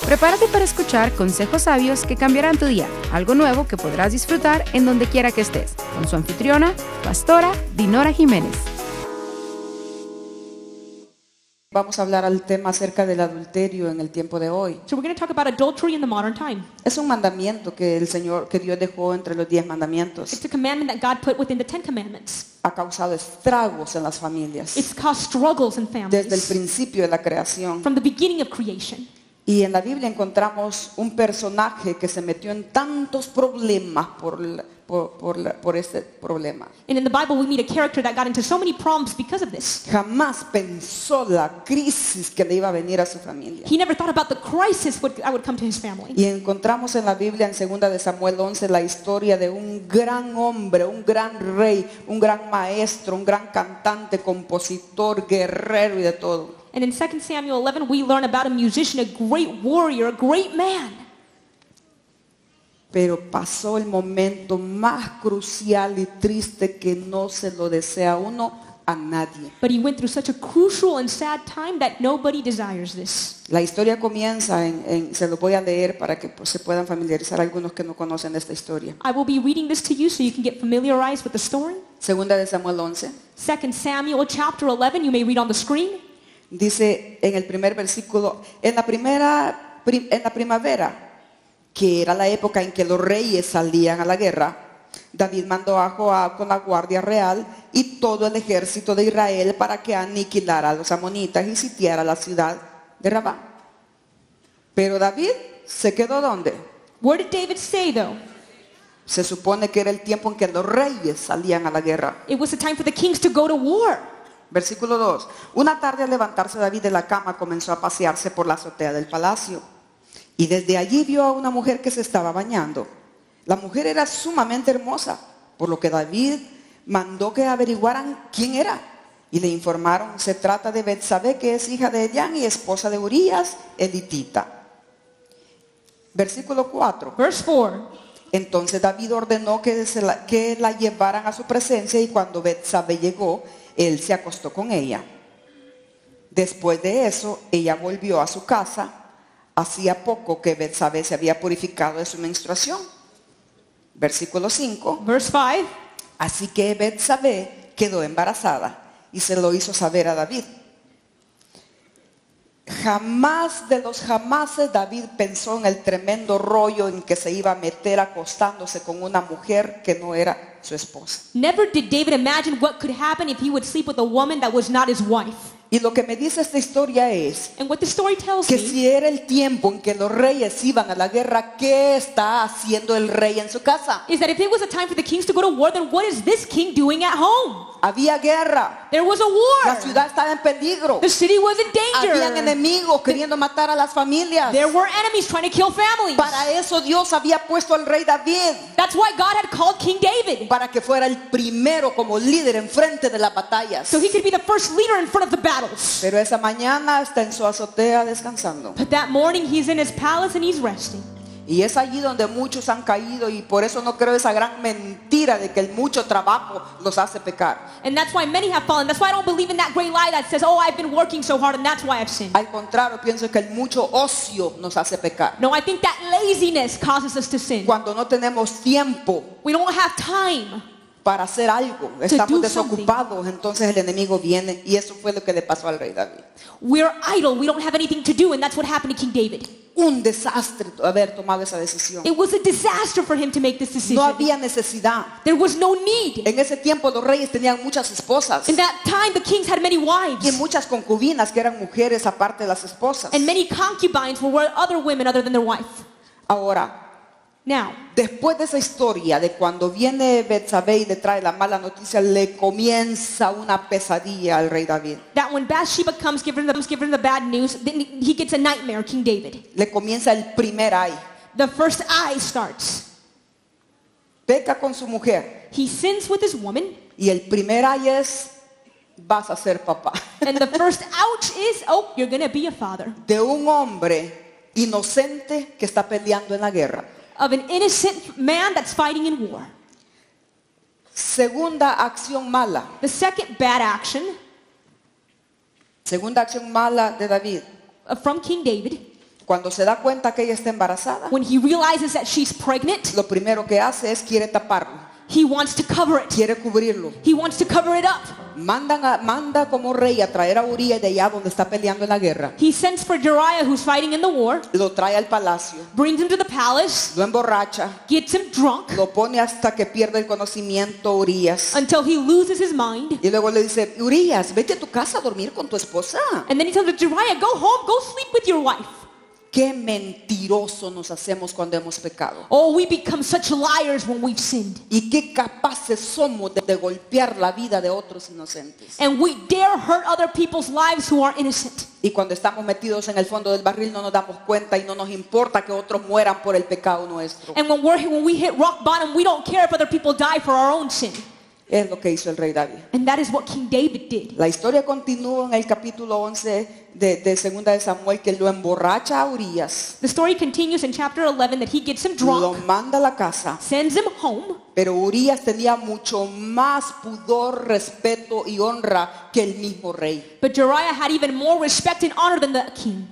Prepárate para escuchar consejos sabios que cambiarán tu día, algo nuevo que podrás disfrutar en donde quiera que estés, con su anfitriona, pastora Dinora Jiménez. Vamos a hablar al tema acerca del adulterio en el tiempo de hoy. So we're going to talk about adultery in the modern time. Es un mandamiento que Dios dejó entre los 10 mandamientos. It's a commandment that God put within the 10 commandments. Ha causado estragos en las familias It's caused struggles in families desde el principio de la creación. from the beginning of creation. Y en la Biblia encontramos un personaje que se metió en tantos problemas por este problema. And in the Bible we meet a character that got into so many problems because of this. Jamás pensó la crisis que le iba a venir a su familia. He never thought about the crisis that would come to his family. Y encontramos en la Biblia, en 2 de Samuel 11, la historia de un gran hombre, un gran rey, un gran maestro, un gran cantante, compositor, guerrero y de todo. And in 2 Samuel 11 we learn about a musician, a great warrior, a great man. Pero pasó el momento más crucial y triste que no se lo desea uno a nadie. But he went through such a crucial and sad time that nobody desires this. La historia comienza se lo voy a leer para que se puedan familiarizar algunos que no conocen esta historia. I will be reading this to you so you can get familiarized with the story. 2 de Samuel 11. 2 Samuel chapter 11, you may read on the screen. Dice en el primer versículo, en la primavera, que era la época en que los reyes salían a la guerra, David mandó a Joab con la guardia real y todo el ejército de Israel para que aniquilara a los amonitas y sitiara la ciudad de Rabá. Pero David se quedó ¿dónde? Where did David stay though? Se supone que era el tiempo en que los reyes salían a la guerra. It was the time for the kings to go to war. Versículo 2. Una tarde al levantarse David de la cama comenzó a pasearse por la azotea del palacio. Y desde allí vio a una mujer que se estaba bañando. La mujer era sumamente hermosa, por lo que David mandó que averiguaran quién era. Y le informaron, se trata de Betsabé, que es hija de Elián y esposa de Urías, elitita. Versículo 4. Verse 4. Entonces David ordenó que la llevaran a su presencia y cuando Betsabé llegó, él se acostó con ella. Después de eso, ella volvió a su casa. Hacía poco que Betsabé se había purificado de su menstruación. Versículo 5. Verse 5. Así que Betsabé quedó embarazada y se lo hizo saber a David. Jamás de los jamases David pensó en el tremendo rollo en que se iba a meter acostándose con una mujer que no era su esposa. Never did David imagine what could happen if he would sleep with a woman that was not his wife. Y lo que me dice esta historia es And what the story tells que me si era el tiempo en que los reyes iban a la guerra, ¿qué está haciendo el rey en su casa? is that if it was a time for the kings to go to war, then what is this king doing at home? Había guerra, There was a la war. ciudad estaba en peligro, The city was in habían danger. enemigos queriendo matar a las familias. There were enemies trying to kill families. Para eso Dios había puesto al rey David, That's why God had called King David, para que fuera el primero como líder en frente de las batallas. so he could be the first leader in front of the battles. Pero esa mañana está en su azotea descansando. But that morning he's in his palace and he's resting. Y es allí donde muchos han caído y por eso no creo esa gran mentira de que el mucho trabajo los hace pecar. And that's why many have fallen. That's why I don't believe in that great lie that says, oh, I've been working so hard and that's why I've sinned. Al contrario, pienso que el mucho ocio nos hace pecar. No, I think that laziness causes us to sin. Cuando no tenemos tiempo We don't have time. para hacer algo, estamos do desocupados, entonces el enemigo viene y eso fue lo que le pasó al rey David. We're idle. We don't have anything to do, and that's what happened to King David. Un desastre haber tomado esa decisión. It was a disaster for him to make this decision. No había necesidad. There was no need. En ese tiempo los reyes tenían muchas esposas In that time, the kings had many y wives, muchas concubinas que eran mujeres aparte de las esposas. and many concubines were other women other than their wife. Ahora, Now, después de esa historia de cuando viene Betsabé y le trae la mala noticia, le comienza una pesadilla al rey David. that when Bathsheba comes, giving him the bad news, then he gets a nightmare, King David. Le comienza el primer ay. The first eye starts. Peca con su mujer He sins with his woman, y el primer ay es: vas a ser papá. and the first ouch is, oh, you're going to be a father. De un hombre inocente que está peleando en la guerra. Of an innocent man that's fighting in war. Segunda acción mala. The second bad action Segunda acción mala de David. from King David. Cuando se da cuenta que ella está embarazada, when he realizes that she's pregnant, lo primero que hace es quiere taparlo, he wants to cover it. quiere cubrirlo. He wants to cover it up. Manda como rey a traer a Urías de allá donde está peleando en la guerra. He sends for Uriah, who's fighting in the war, Lo trae al palacio, brings him to the palace, lo emborracha, gets him drunk lo pone hasta que pierde el conocimiento Urías. until he loses his mind. Y luego le dice, Urías, vete a tu casa a dormir con tu esposa. And then he tells Uriah, go home, go sleep with your wife. Qué mentiroso nos hacemos cuando hemos pecado. Oh, we become such liars when we've sinned. Y qué capaces somos de golpear la vida de otros inocentes. And we dare hurt other people's lives who are innocent. Y cuando estamos metidos en el fondo del barril no nos damos cuenta y no nos importa que otros mueran por el pecado nuestro. And when we hit rock bottom, we don't care if other people die for our own sin. Es lo que hizo el rey David. And that is what King David did. La historia continúa en el capítulo 11 de Segunda de Samuel, que lo emborracha a Urías, The story continues in chapter 11 that he gets him lo drunk, manda a la casa, sends him home, pero Urías tenía mucho más pudor, respeto y honra que el mismo rey. but Uriah had even more respect and honor than the king.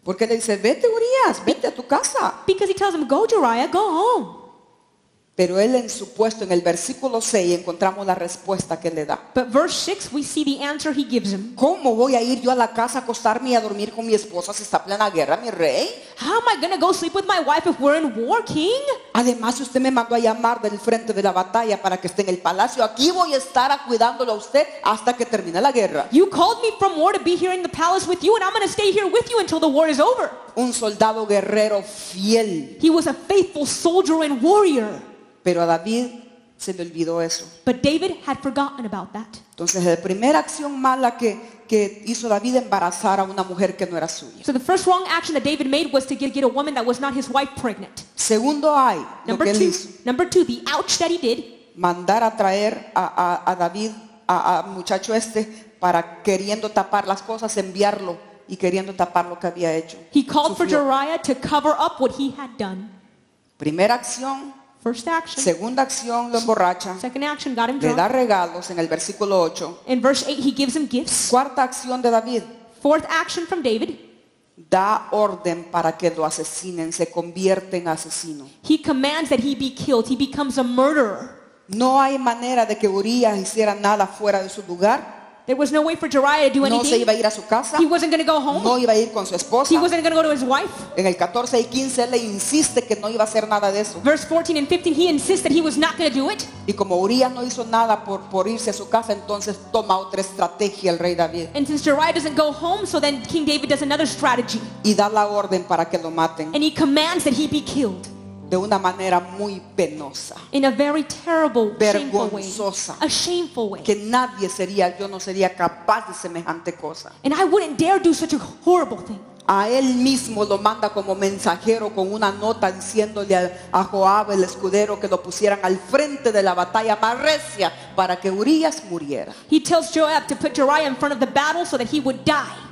Porque le dice, vete Urías, vete a tu casa. Because he tells him, go Uriah, go home. Pero él en su puesto, en el versículo 6, encontramos la respuesta que le da. But verse 6, we see the answer he gives him. ¿Cómo voy a ir yo a la casa a acostarme y a dormir con mi esposa si está plena guerra, mi rey? How am I going to go sleep with my wife if we're in war, king? Además, usted me mandó a llamar del frente de la batalla para que esté en el palacio. Aquí voy a estar cuidándolo a usted hasta que termine la guerra. You called me from war to be here in the palace with you, and I'm going to stay here with you until the war is over. Un soldado guerrero fiel. He was a faithful soldier and warrior. Pero a David se le olvidó eso. But David had forgotten about that. Entonces, la primera acción mala que hizo David, embarazar a una mujer que no era suya. So the first wrong action that David made was to get a woman that was not his wife pregnant. Segundo, hay lo Number que él hizo. two, the ouch that he did, Mandar a traer a David, a muchacho para queriendo tapar las cosas, enviarlo y queriendo tapar lo que había hecho. he called for Sufrió. Uriah to cover up what he had done. Primera acción. First action. Segunda acción, lo emborracha. Second action got him Le da drunk. regalos en el versículo 8. In verse 8, he gives him gifts. Cuarta acción de David. Fourth action from David, Da orden para que lo asesinen, se convierte en asesino. he commands that he be killed. He becomes a murderer. No hay manera de que Urías hiciera nada fuera de su lugar. There was no way for Uriah to do No se iba a anything. ir a su casa. He wasn't going to go home. No iba a ir con su He esposa. wasn't going to go to his wife. En el 14 y 15 él le insiste que no iba a hacer nada de eso. Verse 14 and 15, he insists that he was not going to do it. Y como Urías no hizo nada por irse a su casa, entonces toma otra estrategia el rey David And since Uriah doesn't go home, so then King David does another strategy. y da la orden para que lo maten And he commands that he be killed de una manera muy penosa, in a very terrible, shameful way. vergonzosa, A shameful way. que yo no sería capaz de semejante cosa. And I wouldn't dare do such a horrible thing. A él mismo lo manda como mensajero con una nota diciéndole a Joab, el escudero, que lo pusieran al frente de la batalla más recia para que Urías muriera. He tells Joab to put Uriah in front of the battle so that he would die.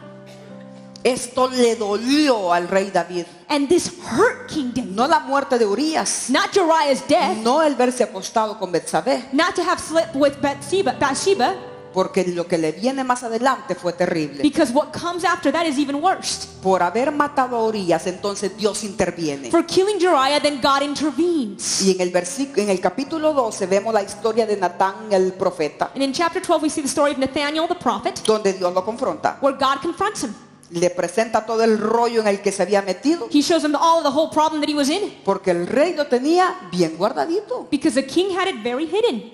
Esto le dolió al rey David. And this hurt King David. No la muerte de Urías, Not Uriah's death, no el verse acostado con Betsabé, not to have slept with Bathsheba, porque lo que le viene más adelante fue terrible. because what comes after that is even worse. Por haber matado a Urías, entonces Dios interviene. For killing Uriah, then God intervenes. Y en el capítulo 12 vemos la historia de Natán el profeta, And in chapter 12, we see the story of Nathaniel the prophet, donde Dios lo confronta. where God confronts him. Le presenta todo el rollo en el que se había metido, He shows him all of the whole problem that he was in, porque el rey lo tenía bien guardadito. because the king had it very hidden.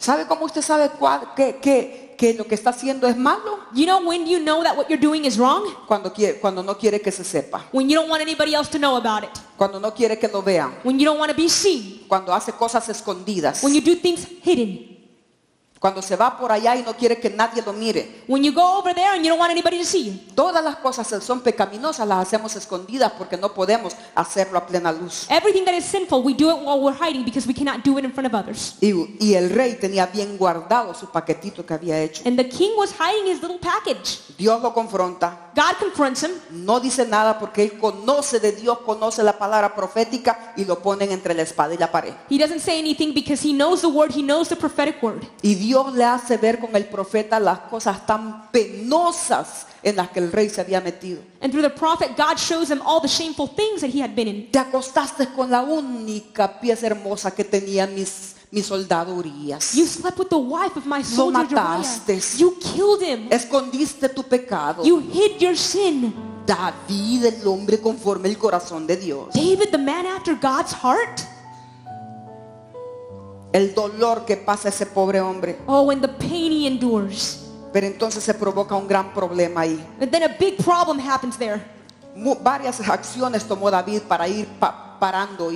¿Sabe cómo usted sabe que lo que está haciendo es malo? You know when you know that what you're doing is wrong? Cuando no quiere que se sepa, When you don't want anybody else to know about it. cuando no quiere que lo vean, When you don't want to be seen. cuando hace cosas escondidas, When you do things hidden. cuando se va por allá y no quiere que nadie lo mire. When you go over there and you don't want anybody to see you. Todas las cosas que son pecaminosas las hacemos escondidas porque no podemos hacerlo a plena luz. Everything that is sinful, we do it while we're hiding because we cannot do it in front of others. Y el rey tenía bien guardado su paquetito que había hecho. And the king was hiding his little package. Dios lo confronta. God confronts him. No dice nada porque él conoce de Dios, conoce la palabra profética y lo ponen entre la espada y la pared. He doesn't say anything because he knows the word, he knows the prophetic word. Y Dios le hace ver con el profeta las cosas tan penosas en las que el rey se había metido. And through the prophet, God shows him all the shameful things that he had been in. Te acostaste con la única pieza hermosa que tenía mi soldado Urías. You slept with the wife of my Lo soldier Uriah. mataste. You killed him. Escondiste tu pecado. You hid your sin. David, el hombre conforme el corazón de Dios. David, the man after God's heart. El dolor que pasa ese pobre hombre. Oh, and the pain he endures. Pero entonces se provoca un gran problema ahí. But then a big problem happens there. Varias acciones tomó David para ir parando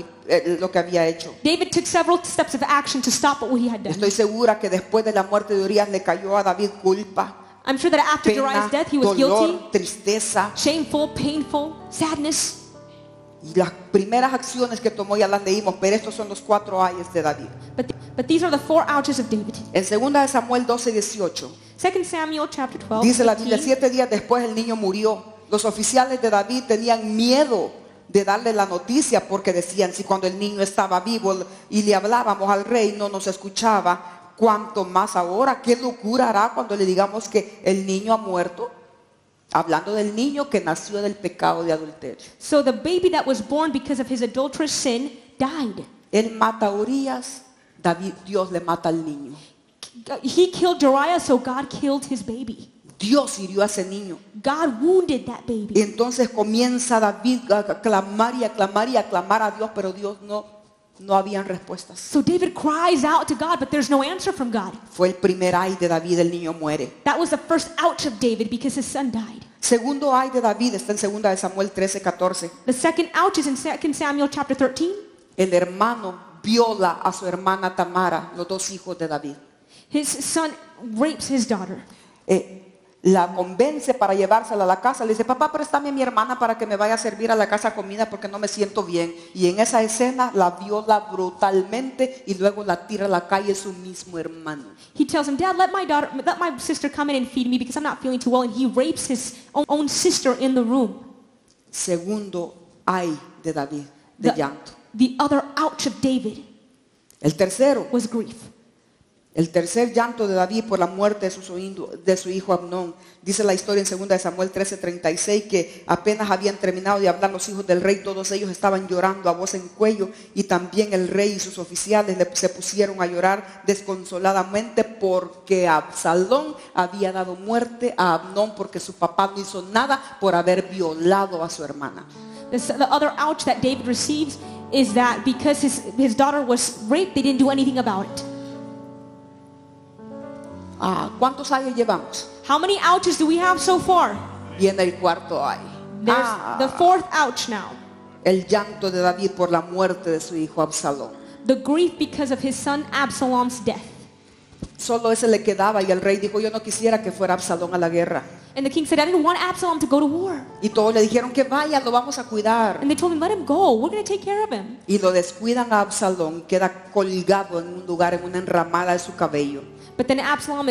lo que había hecho. David took several steps of action to stop what he had done. Estoy segura que después de la muerte de Urías le cayó a David culpa, I'm sure that after pena, Uriah's death, he was dolor, guilty, tristeza. shameful, painful, sadness. Y las primeras acciones que tomó ya las leímos, pero estos son los 4 ayes de David. But these are the 4 ouches of David. En 2 de Samuel 12:18 2 Samuel chapter 12. dice la Biblia, 18. 7 días después el niño murió. Los oficiales de David tenían miedo de darle la noticia porque decían, si cuando el niño estaba vivo y le hablábamos al rey no nos escuchaba, ¿cuánto más ahora? ¿Qué locura hará cuando le digamos que el niño ha muerto? Hablando del niño que nació del pecado de adulterio. So the baby that was born because of his adulterous sin died. Él mata a Urías, Dios le mata al niño. He killed Uriah, so God killed his baby. Dios hirió a ese niño. God wounded that Y baby. entonces comienza David a clamar y a clamar y a clamar a Dios, pero Dios no habían respuestas. So David cries out to God, but there's no answer from God. Fue el primer ay de David, el niño muere. That was the first ouch of David because his son died. Segundo ay de David está en 2 de Samuel 13:14. The second ouch is in 2 Samuel chapter 13. El hermano viola a su hermana Tamara, los 2 hijos de David. His son rapes his daughter. La convence para llevársela a la casa. Le dice, papá, préstame a mi hermana para que me vaya a servir a la casa comida porque no me siento bien. Y en esa escena la viola brutalmente y luego la tira a la calle su mismo hermano. He tells him, Dad, let my sister come in and feed me because I'm not feeling too well. And he rapes his own sister in the room. Segundo ay de David, de llanto. The other ouch of David El tercero, was grief. el tercer llanto de David por la muerte de su hijo Amnón. Dice la historia en 2 de Samuel 13:36 que apenas habían terminado de hablar los hijos del rey, todos ellos estaban llorando a voz en cuello y también el rey y sus oficiales se pusieron a llorar desconsoladamente porque Absalón había dado muerte a Amnón porque su papá no hizo nada por haber violado a su hermana. The other ouch that David receives is that because his daughter was raped, they didn't do anything about it. ¿Cuántos años llevamos? How many ouches do we have so far? Viene el cuarto ay. There's the fourth ouch now. El llanto de David por la muerte de su hijo Absalón. The grief because of his son Absalom's death. Solo ese le quedaba y el rey dijo, yo no quisiera que fuera Absalón a la guerra. And the king said, I didn't want Absalom to go to war. Y todos le dijeron que vaya, lo vamos a cuidar. And they told him, let him go. We're going to take care of him. Y lo descuidan a Absalón, queda colgado en un lugar, en una enramada de su cabello. But then Absalom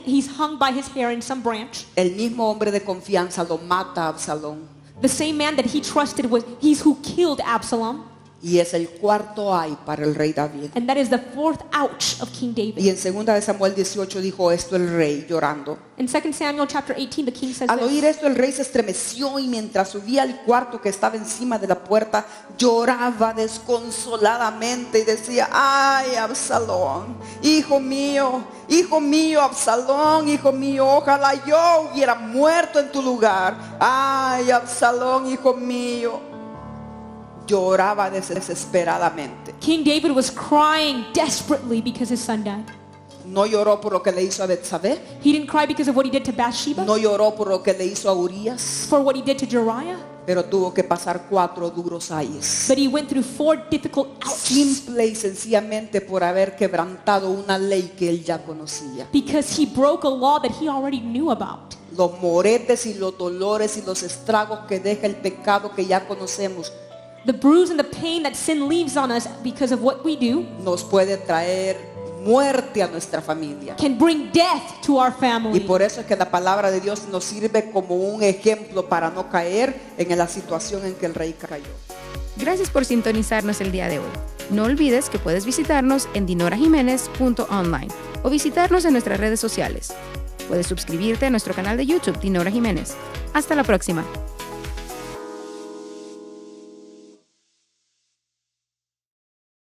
he's hung by his hair in some branch. El mismo hombre de confianza lo mata a Absalón. The same man that he trusted he's who killed Absalom. Y es el cuarto ay para el rey David. And that is the fourth ouch of King David. Y en 2 de Samuel 18 dijo esto el rey llorando. In 2 Samuel chapter 18, the king says Al this. oír esto el rey se estremeció y mientras subía al cuarto que estaba encima de la puerta lloraba desconsoladamente y decía, ay Absalón, hijo mío, Absalón, hijo mío, ojalá yo hubiera muerto en tu lugar. Ay Absalón, hijo mío. Lloraba desesperadamente. King David was crying desperately because his son died. No lloró por lo que le hizo a Betsabé. He didn't cry because of what he did to Bathsheba, No lloró por lo que le hizo a Urías. for what he did to Uriah, Pero tuvo que pasar 4 duros ayes. but he went through 4 difficult ouches Simple y sencillamente por haber quebrantado una ley que él ya conocía. because he broke a law that he already knew about. Los moretes y los dolores y los estragos que deja el pecado que ya conocemos The bruise and the pain that sin leaves on us because of what we do nos puede traer muerte a nuestra familia. can bring death to our Y family. por eso es que la palabra de Dios nos sirve como un ejemplo para no caer en la situación en que el rey cayó. Gracias por sintonizarnos el día de hoy. No olvides que puedes visitarnos en dinorajimenez.online o visitarnos en nuestras redes sociales. Puedes suscribirte a nuestro canal de YouTube Dinora Jiménez. Hasta la próxima.